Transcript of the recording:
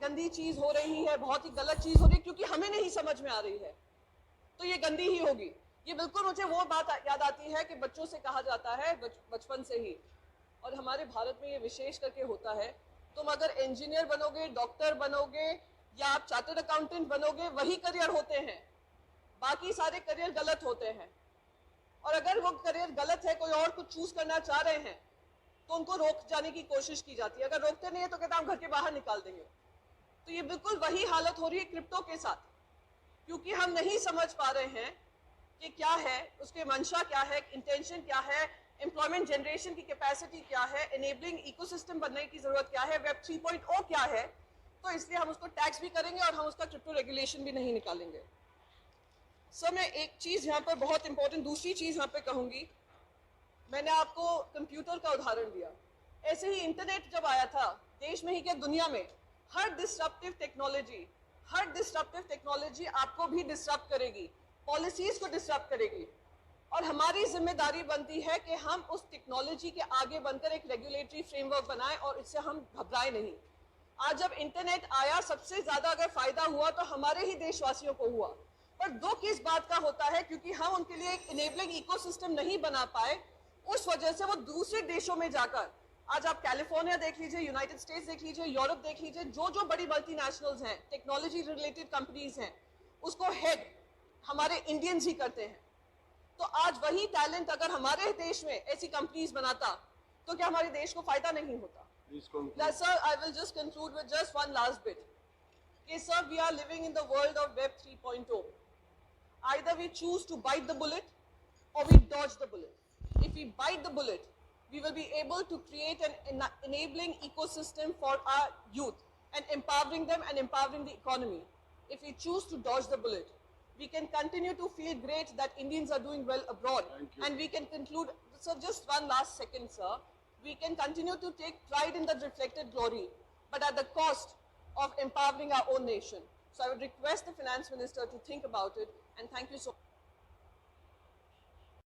गंदी चीज हो रही है, बहुत ही गलत चीज हो रही है, क्योंकि हमें नहीं समझ में आ रही है, तो ये गंदी ही होगी। ये बिल्कुल मुझे वो बात याद आती है कि बच्चों से कहा जाता है बचपन से ही, और हमारे भारत में ये विशेष करके होता है, तुम अगर इंजीनियर बनोगे, डॉक्टर बनोगे या आप चार्टर्ड अकाउंटेंट बनोगे, वही करियर होते हैं, बाकी सारे करियर गलत होते हैं। और अगर वो करियर गलत है, कोई और कुछ चूज करना चाह रहे हैं, तो उनको रोक जाने की कोशिश की जाती है। अगर रोकते नहीं है तो कहते हैं हम घर के बाहर निकाल देंगे। तो ये बिल्कुल वही हालत हो रही है क्रिप्टो के साथ, क्योंकि हम नहीं समझ पा रहे हैं कि क्या है, उसके मंशा क्या है, इंटेंशन क्या है, एम्प्लॉयमेंट जनरेशन की कैपेसिटी क्या है, एनेबलिंग इकोसिस्टम बनने की जरूरत क्या है, वेब 3.0 क्या है। तो इसलिए हम उसको टैक्स भी करेंगे और हम उसका क्रिप्टो रेगुलेशन भी नहीं निकालेंगे। सर, मैं एक चीज यहाँ पर बहुत इंपॉर्टेंट, दूसरी चीज यहाँ पे कहूंगी। मैंने आपको कंप्यूटर का उदाहरण दिया, ऐसे ही इंटरनेट जब आया था, देश में ही क्या दुनिया में, हर डिस्ट्रप्टिव टेक्नोलॉजी आपको भी डिस्टर्ब करेगी, पॉलिसीज को डिस्टर्ब करेगी, और हमारी जिम्मेदारी बनती है कि हम उस टेक्नोलॉजी के आगे बनकर एक रेगुलेटरी फ्रेमवर्क बनाएं और इससे हम घबराएं नहीं। आज जब इंटरनेट आया, सबसे ज्यादा अगर फायदा हुआ तो हमारे ही देशवासियों को हुआ, पर दुख इस बात का होता है क्योंकि हम उनके लिए एक इनेबलिंग इकोसिस्टम नहीं बना पाए, उस वजह से वो दूसरे देशों में जाकर, आज आप कैलिफोर्निया देख लीजिए, यूनाइटेड स्टेट्स देख लीजिए, यूरोप देख लीजिए, जो बड़ी मल्टीनेशनल्स हैं, टेक्नोलॉजी रिलेटेड कंपनीज हैं, उसको हेड हमारे इंडियंस ही करते हैं। तो आज वही टैलेंट अगर हमारे देश में ऐसी कंपनीज बनाता, तो क्या हमारे देश को फायदा नहीं होता? Sir, I will just conclude with just one last bit. Okay, sir, we are living in the world of Web 3.0. Either we choose to bite the bullet or we dodge the bullet. If we bite the bullet, we will be able to create an enabling ecosystem for our youth and empowering them and empowering the economy. If we choose to dodge the bullet, we can continue to feel great that Indians are doing well abroad. And we can conclude, so just one last second, sir. We can continue to take pride in the reflected glory, but at the cost of empowering our own nation. So I would request the Finance Minister to think about it, and thank you so much.